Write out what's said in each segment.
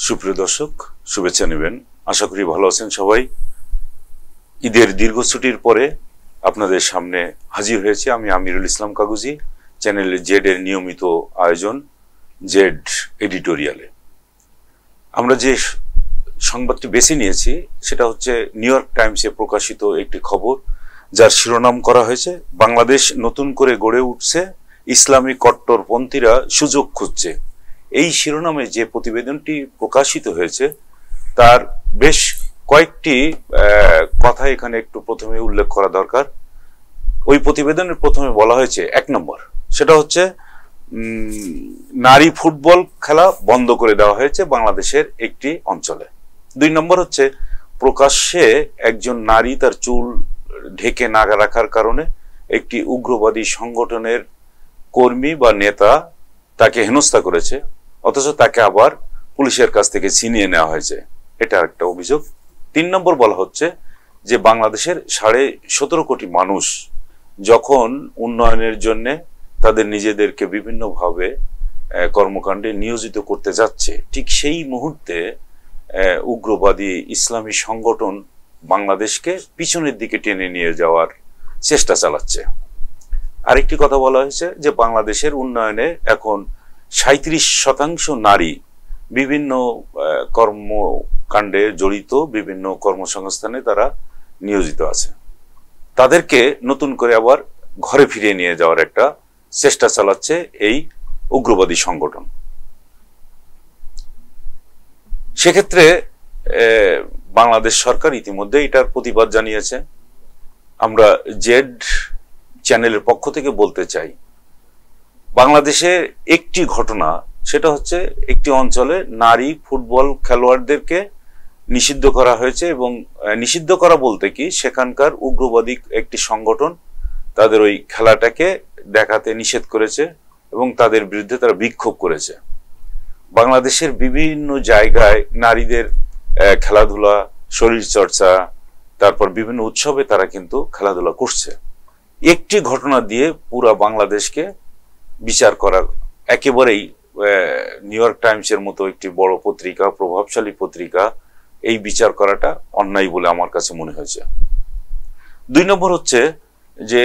সুপ্রিয় দর্শক, শুভেচ্ছা নেবেন। আশা করি ভালো আছেন সবাই। ঈদের দীর্ঘ ছুটির পরে আপনাদের সামনে হাজির হয়েছে আমি আমিরুল ইসলাম কাগুজি, চ্যানেল জেড এর নিয়মিত আয়োজন জেড এডিটোরিয়ালে। আমরা যে সংবাদটি বেছে নিয়েছি সেটা হচ্ছে নিউ ইয়র্ক টাইমসে প্রকাশিত একটি খবর, যার শিরোনাম করা হয়েছে বাংলাদেশ নতুন করে গড়ে উঠছে, ইসলামী কট্টরপন্থীরা সুযোগ খুঁজছে। এই শিরোনামে যে প্রতিবেদনটি প্রকাশিত হয়েছে তার বেশ কয়েকটি কথা এখানে একটু প্রথমে উল্লেখ করা দরকার। ওই প্রতিবেদনের প্রথমে বলা হয়েছে, এক নম্বর সেটা হচ্ছে নারী ফুটবল খেলা বন্ধ করে দেওয়া হয়েছে বাংলাদেশের একটি অঞ্চলে। দুই নম্বর হচ্ছে প্রকাশ্যে একজন নারী তার চুল ঢেকে না রাখার কারণে একটি উগ্রবাদী সংগঠনের কর্মী বা নেতা তাকে হেনস্থা করেছে, অথচ তাকে আবার পুলিশের কাছ থেকে ছিনিয়ে নেওয়া হয়েছে, এটা একটা অভিযোগ। তিন নম্বর বলা হচ্ছে যে বাংলাদেশের 17.5 কোটি মানুষ যখন উন্নয়নের জন্য তাদের নিজেদেরকে বিভিন্নভাবে কর্মকাণ্ডে নিয়োজিত করতে যাচ্ছে, ঠিক সেই মুহূর্তে উগ্রবাদী ইসলামী সংগঠন বাংলাদেশকে পিছনের দিকে টেনে নিয়ে যাওয়ার চেষ্টা চালাচ্ছে। আরেকটি কথা বলা হয়েছে যে বাংলাদেশের উন্নয়নে এখন 37% নারী বিভিন্ন কর্মকাণ্ডে জড়িত, বিভিন্ন কর্মসংস্থানে তারা নিয়োজিত আছে। তাদেরকে নতুন করে আবার ঘরে ফিরিয়ে নিয়ে যাওয়ার একটা চেষ্টা চালাচ্ছে এই উগ্রবাদী সংগঠন। সেক্ষেত্রে বাংলাদেশ সরকার ইতিমধ্যে এটার প্রতিবাদ জানিয়েছে। আমরা জেড চ্যানেলের পক্ষ থেকে বলতে চাই, বাংলাদেশে একটি ঘটনা, সেটা হচ্ছে একটি অঞ্চলে নারী ফুটবল খেলোয়াড়দেরকে নিষিদ্ধ করা হয়েছে, এবং নিষিদ্ধ করা বলতে কি, সেখানকার উগ্রবাদী একটি সংগঠন তাদের ওই খেলাটাকে দেখাতে নিষেধ করেছে এবং তাদের বিরুদ্ধে তারা বিক্ষোভ করেছে। বাংলাদেশের বিভিন্ন জায়গায় নারীদের খেলাধুলা, শরীর চর্চা, তারপর বিভিন্ন উৎসবে তারা কিন্তু খেলাধুলা করছে। একটি ঘটনা দিয়ে পুরা বাংলাদেশকে বিচার করা একেবারেই, নিউ ইয়র্ক টাইমসের মতো একটি বড় পত্রিকা, প্রভাবশালী পত্রিকা, এই বিচার করাটা অন্যায় বলে আমার কাছে মনে হয়েছে। দুই নম্বর হচ্ছে যে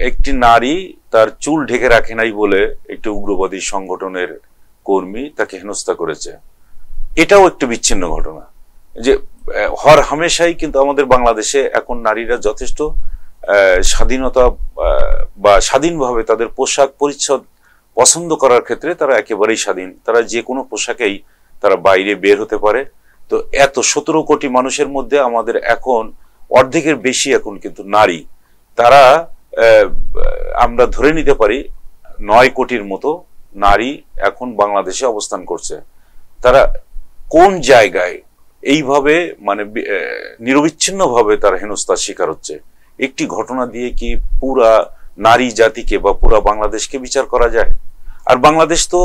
একটি নারী তার চুল ঢেকে রাখে নাই বলে একটি উগ্রবাদী সংগঠনের কর্মী তাকে হেনস্থা করেছে, এটাও একটি বিচ্ছিন্ন ঘটনা। যে হর হামেশাই কিন্তু আমাদের বাংলাদেশে এখন নারীরা যথেষ্ট স্বাধীনতা বা স্বাধীনভাবে তাদের পোশাক পরিচ্ছদ পছন্দ করার ক্ষেত্রে তারা একেবারেই স্বাধীন। তারা যে কোনো পোশাকেই তারা বাইরে বের হতে পারে। তো এত 17 কোটি মানুষের মধ্যে আমাদের এখন অর্ধেকের বেশি এখন কিন্তু নারী। তারা আমরা ধরে নিতে পারি 9 কোটির মতো নারী এখন বাংলাদেশে অবস্থান করছে। তারা কোন জায়গায় এইভাবে মানে নিরবিচ্ছিন্নভাবে তারা হেনস্থার শিকার হচ্ছে? একটি ঘটনা দিয়ে কি পুরা নারী জাতিকে বা পুরা বাংলাদেশকে বিচার করা যায়? আর বাংলাদেশ তো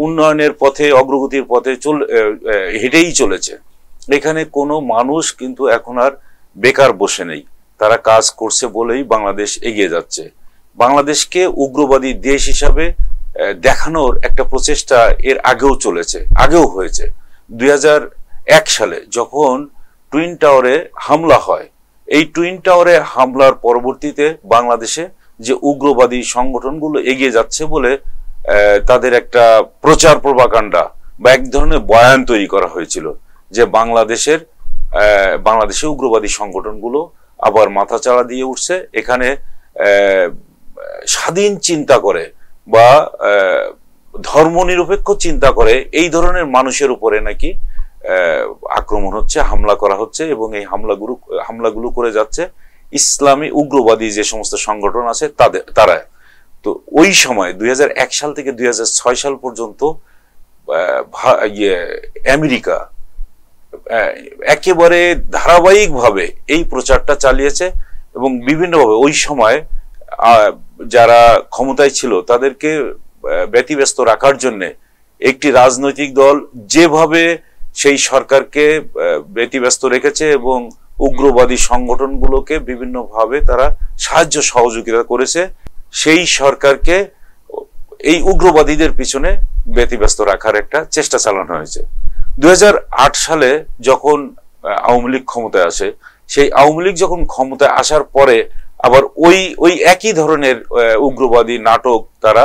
উন্নয়নের পথে, অগ্রগতির পথে হেঁটেই চলেছে। এখানে কোনো মানুষ কিন্তু এখন আর বেকার বসে নেই, তারা কাজ করছে বলেই বাংলাদেশ এগিয়ে যাচ্ছে। বাংলাদেশকে উগ্রবাদী দেশ হিসাবে দেখানোর একটা প্রচেষ্টা এর আগেও হয়েছে। 2001 সালে যখন টুইন টাওয়ারে হামলা হয়, এই টুইন টাওয়ারে হামলার পরবর্তীতে বাংলাদেশে যে উগ্রবাদী সংগঠনগুলো এগিয়ে যাচ্ছে বলে তাদের একটা প্রচার প্রপাগান্ডা বা এক ধরনের বয়ান তৈরি করা হয়েছিল যে বাংলাদেশে উগ্রবাদী সংগঠনগুলো আবার মাথাচাড়া দিয়ে উঠছে, এখানে স্বাধীন চিন্তা করে বা ধর্মনিরপেক্ষ চিন্তা করে এই ধরনের মানুষের উপরে নাকি আক্রমণ হচ্ছে, হামলা করা হচ্ছে, এবং এই হামলাগুলো করে যাচ্ছে ইসলামী উগ্রবাদী যে সমস্ত সংগঠন আছে তারা। তো ওই সময় 2001 সাল থেকে 2006 সাল পর্যন্ত আমেরিকা একেবারে ধারাবাহিকভাবে এই প্রচারটা চালিয়েছে, এবং বিভিন্নভাবে ওই সময় যারা ক্ষমতায় ছিল তাদেরকে ব্যতিব্যস্ত রাখার জন্য একটি রাজনৈতিক দল যেভাবে সেই সরকারকে ব্যতিব্যস্ত রেখেছে এবং উগ্রবাদী সংগঠনগুলোকে বিভিন্নভাবে তারা সাহায্য সহযোগিতা করেছে, সেই সরকারকে এই উগ্রবাদীদের পিছনে ব্যতিব্যস্ত রাখার একটা চেষ্টা চালানো হয়েছে। 2008 সালে যখন আওয়ামী লীগ ক্ষমতায় আসে, সেই আওয়ামী লীগ যখন ক্ষমতায় আসার পরে আবার ওই একই ধরনের উগ্রবাদী নাটক তারা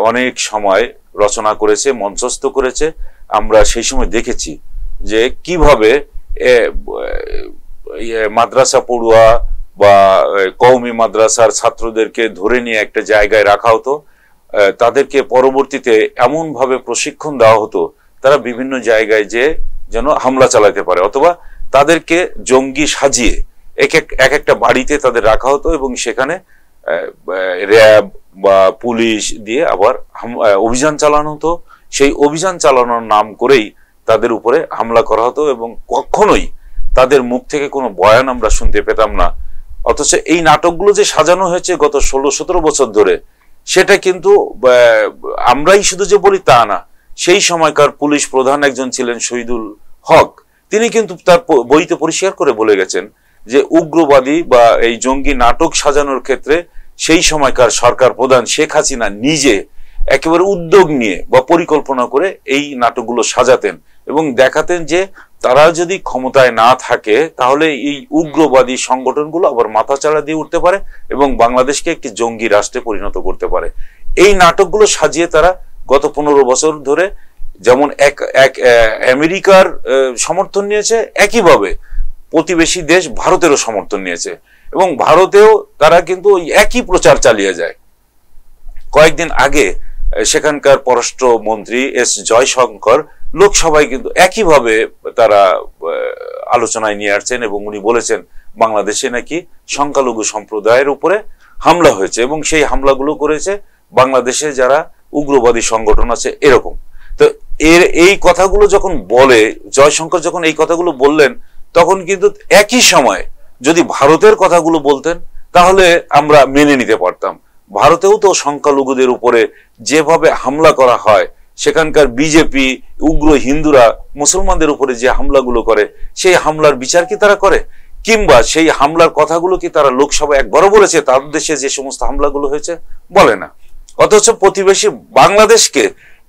অনেক সময় রচনা করেছে, মঞ্চস্থ করেছে। আমরা সেই সময় দেখেছি যে কিভাবে মাদ্রাসা পড়ুয়া বা কওমি মাদ্রাসার ছাত্রদেরকে ধরে নিয়ে একটা জায়গায় রাখা হতো, তাদেরকে পরবর্তীতে এমন ভাবে প্রশিক্ষণ দেওয়া হতো তারা বিভিন্ন জায়গায় যে যেন হামলা চালাতে পারে, অথবা তাদেরকে জঙ্গি সাজিয়ে এক একটা বাড়িতে তাদের রাখা হতো এবং সেখানে র্যাব বা পুলিশ দিয়ে আবার অভিযান চালানো হতো। সেই অভিযান চালানোর নাম করেই তাদের উপরে হামলা করা হতো এবং কখনোই তাদের মুখ থেকে কোনো বয়ান আমরা শুনতে পেতাম না। অথচ এই নাটকগুলো যে সাজানো হয়েছে গত 16-17 বছর ধরে, সেটা কিন্তু আমরাই শুধু যে বলি তা না। সেই সময়কার পুলিশ প্রধান একজন ছিলেন শহীদুল হক, তিনি কিন্তু তার বইতে পরিষ্কার করে বলে গেছেন যে উগ্রবাদী বা এই জঙ্গি নাটক সাজানোর ক্ষেত্রে সেই সময়কার সরকার প্রধান শেখ হাসিনা নিজে একেবারে উদ্যোগ নিয়ে বা পরিকল্পনা করে এই নাটকগুলো সাজাতেন এবং দেখাতেন যে তারা যদি ক্ষমতায় না থাকে তাহলে এই উগ্রবাদী সংগঠনগুলো আবার মাথাচাড়া দিয়ে উঠতে পারে এবং বাংলাদেশকে একটি জঙ্গি রাষ্ট্রে পরিণত করতে পারে। এই নাটকগুলো সাজিয়ে তারা গত 15 বছর ধরে যেমন এক আমেরিকার সমর্থন নিয়েছে, একইভাবে প্রতিবেশী দেশ ভারতেরও সমর্থন নিয়েছে এবং ভারতেও তারা কিন্তু একই প্রচার চালিয়ে যায়। কয়েকদিন আগে সেখানকার পররাষ্ট্রমন্ত্রী এস জয়শঙ্কর লোকসভায় কিন্তু একইভাবে তারা আলোচনায় নিয়ে আসছেন এবং উনি বলেছেন বাংলাদেশে নাকি সংখ্যালঘু সম্প্রদায়ের উপরে হামলা হয়েছে এবং সেই হামলাগুলো করেছে বাংলাদেশে যারা উগ্রবাদী সংগঠন আছে এরকম। তো এই কথাগুলো যখন বলে জয়শঙ্কর, যখন এই কথাগুলো বললেন, তখন কিন্তু একই সময় যদি ভারতের কথাগুলো বলতেন তাহলে আমরা মেনে নিতে পারতাম। ভারতেও তো সংখ্যালঘুদের উপরে যেভাবে হামলা করা হয়, সেখানকার বিজেপি উগ্র হিন্দুরা মুসলমানদের উপরে যে হামলাগুলো করে, সেই হামলার বিচার কি তারা করে? কিংবা সেই হামলার কথাগুলো কি তারা লোকসভায় একবারও বলেছে? তার দেশে যে সমস্ত হামলাগুলো হয়েছে বলে না। অথচ প্রতিবেশী বাংলাদেশকে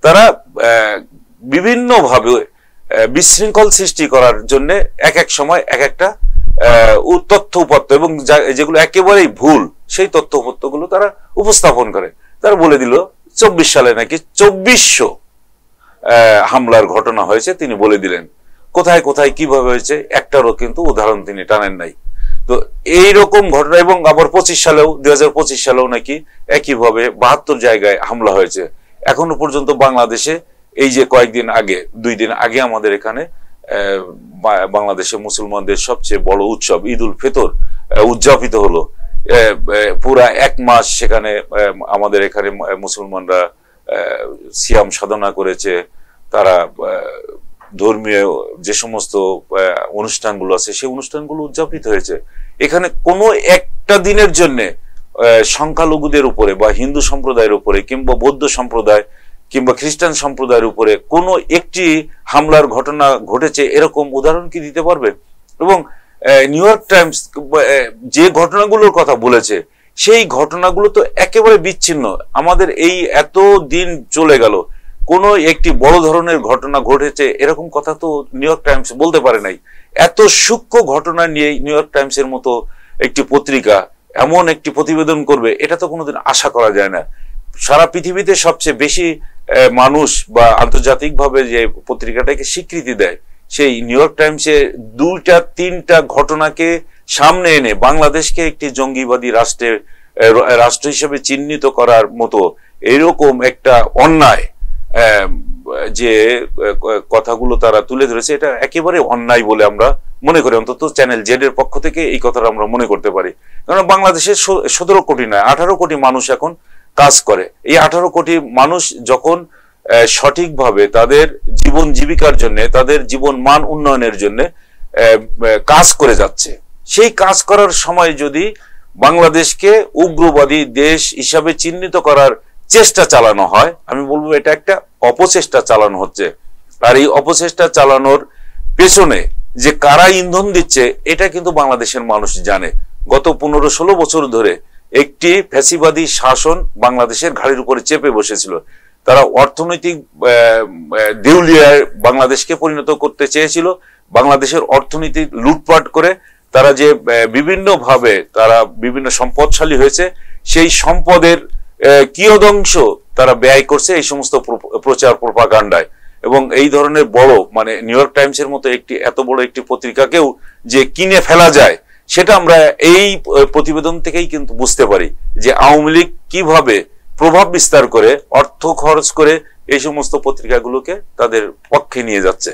তারা বিভিন্নভাবে বিশৃঙ্খল সৃষ্টি করার জন্য এক এক সময় এক একটা তথ্য উপাত্ত এবং যেগুলো একেবারেই ভুল সেই তথ্য উপাত্তগুলো তারা উপস্থাপন করে। তারা বলে দিল 24 সালে নাকি 2400 হামলার ঘটনা হয়েছে, তিনি বলে দিলেন। কোথায় কোথায় কিভাবে হয়েছে একটারও কিন্তু উদাহরণ তিনি টানেন নাই। তো এইরকম ঘটনা, এবং আবার 2025 সালেও নাকি একইভাবে 72 জায়গায় হামলা হয়েছে। এখনো পর্যন্ত বাংলাদেশে এই যে কয়েকদিন আগে, 2 দিন আগে আমাদের এখানে বাংলাদেশে মুসলমানদের সবচেয়ে বড় উৎসব ঈদ উল ফিতর উদযাপিত হলো। পুরা 1 মাস সেখানে আমাদের এখানে মুসলমানরা সিয়াম সাধনা করেছে, তারা ধর্মীয় যে সমস্ত অনুষ্ঠানগুলো আছে সেই অনুষ্ঠানগুলো উদযাপিত হয়েছে। এখানে কোনো একটা দিনের জন্য সংখ্যালঘুদের উপরে বা হিন্দু সম্প্রদায়ের উপরে কিংবা বৌদ্ধ সম্প্রদায় কিংবা খ্রিস্টান সম্প্রদায়ের উপরে কোনো একটি হামলার ঘটনা ঘটেছে এরকম উদাহরণ কি দিতে পারবে? এবং নিউ ইয়র্ক টাইমস যে ঘটনাগুলোর কথা বলেছে সেই ঘটনাগুলো তো একেবারে বিচ্ছিন্ন। আমাদের এই এত দিন চলে গেল, কোনো একটি বড় ধরনের ঘটনা ঘটেছে এরকম কথা তো নিউ ইয়র্ক টাইমস বলতে পারে নাই। এত সূক্ষ্ম ঘটনা নিয়ে নিউ ইয়র্ক টাইমসের মতো একটি পত্রিকা এমন একটি প্রতিবেদন করবে, এটা তো কোনোদিন আশা করা যায় না। সারা পৃথিবীতে সবচেয়ে বেশি মানুষ বা আন্তর্জাতিকভাবে যে পত্রিকাটাকে স্বীকৃতি দেয়, সেই নিউ ইয়র্ক টাইমসে 2-3টা ঘটনাকে সামনে এনে বাংলাদেশকে একটি জঙ্গিবাদী রাষ্ট্র হিসেবে চিহ্নিত করার মতো এরকম একটা অন্যায় যে কথাগুলো তারা তুলে ধরেছে, এটা একেবারে অন্যায় বলে আমরা মনে করি। অন্তত চ্যানেল জেড এর পক্ষ থেকে এই কথাটা আমরা মনে করতে পারি। কারণ বাংলাদেশের 17 কোটি নয় 18 কোটি মানুষ এখন কাজ করে। এই 18 কোটি মানুষ যখন সঠিকভাবে তাদের জীবন জীবিকার জন্য, তাদের জীবন মান উন্নয়নের জন্য কাজ করে যাচ্ছে, সেই কাজ করার সময় যদি বাংলাদেশকে উগ্রবাদী দেশ হিসাবে চিহ্নিত করার চেষ্টা চালানো হয়, আমি বলবো এটা একটা অপচেষ্টা চালানো হচ্ছে। আর এই অপচেষ্টা চালানোর পেছনে যে কারা ইন্ধন দিচ্ছে এটা কিন্তু বাংলাদেশের মানুষ জানে। গত 15-16 বছর ধরে একটি ফ্যাসিবাদী শাসন বাংলাদেশের ঘাড়ির উপরে চেপে বসেছিল। তারা অর্থনৈতিক দেউলিয়ায় বাংলাদেশকে পরিণত করতে চেয়েছিল। বাংলাদেশের অর্থনীতি লুটপাট করে তারা যে বিভিন্নভাবে তারা বিভিন্ন সম্পদশালী হয়েছে, সেই সম্পদের কিয়দংশ তারা ব্যয় করছে এই সমস্ত প্রচার প্রপাগান্ডায়। এবং এই ধরনের বড় মানে নিউ ইয়র্ক টাইমসের মতো একটি এত বড় একটি পত্রিকাকেও যে কিনে ফেলা যায়, সেটা আমরা এই প্রতিবেদন থেকেই কিন্তু বুঝতে পারি যে আওয়ামী লীগ কিভাবে প্রভাব বিস্তার করে অর্থ খরচ করে এই সমস্ত পত্রিকাগুলোকে তাদের পক্ষে নিয়ে যাচ্ছে।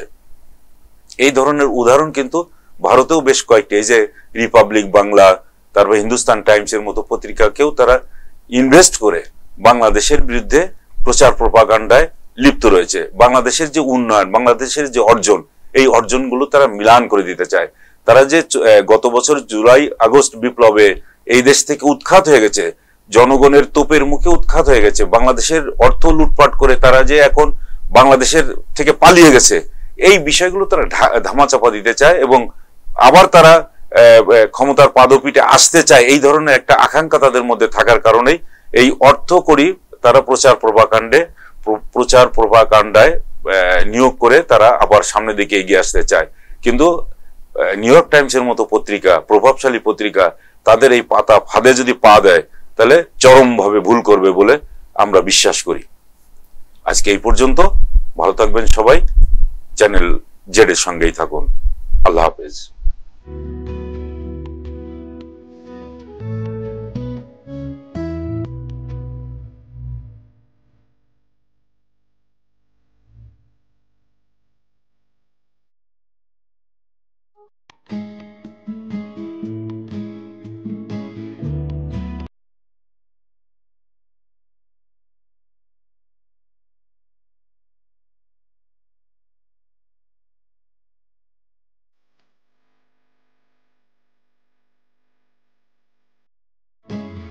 এই ধরনের উদাহরণ কিন্তু ভারতেও বেশ কয়েকটি, এই যে রিপাবলিক বাংলা, তারপর হিন্দুস্তান টাইমসের মতো পত্রিকাকেও তারা ইনভেস্ট করে বাংলাদেশের বিরুদ্ধে প্রচার প্রপাগান্ডায় লিপ্ত রয়েছে। বাংলাদেশের যে উন্নয়ন, বাংলাদেশের যে অর্জন, এই অর্জনগুলো তারা মিলান করে দিতে চায়। তারা যে গত বছর জুলাই আগস্ট বিপ্লবে এই দেশ থেকে উৎখাত হয়ে গেছে, জনগণের তোপের মুখে উৎখাত হয়ে গেছে, বাংলাদেশের অর্থ লুটপাট করে তারা যে এখন বাংলাদেশের থেকে পালিয়ে গেছে, এই বিষয়গুলো তারা ধামাচাপা দিতে চায় এবং আবার তারা ক্ষমতার পাদপীঠে আসতে চায়। এই ধরনের একটা আকাঙ্ক্ষা তাদের মধ্যে থাকার কারণেই এই অর্থ করি তারা প্রচার প্রপাগান্ডায় নিয়োগ করে তারা আবার সামনের দিকে এগিয়ে আসতে চায়। কিন্তু নিউ ইয়র্ক টাইমসের মতো পত্রিকা, প্রভাবশালী পত্রিকা, তাদের এই পাতা ফাঁদে যদি পা দেয় তাহলে চরমভাবে ভুল করবে বলে আমরা বিশ্বাস করি। আজকে এই পর্যন্ত। ভালো থাকবেন সবাই। চ্যানেল জেড এর সঙ্গেই থাকুন। আল্লাহ হাফেজ।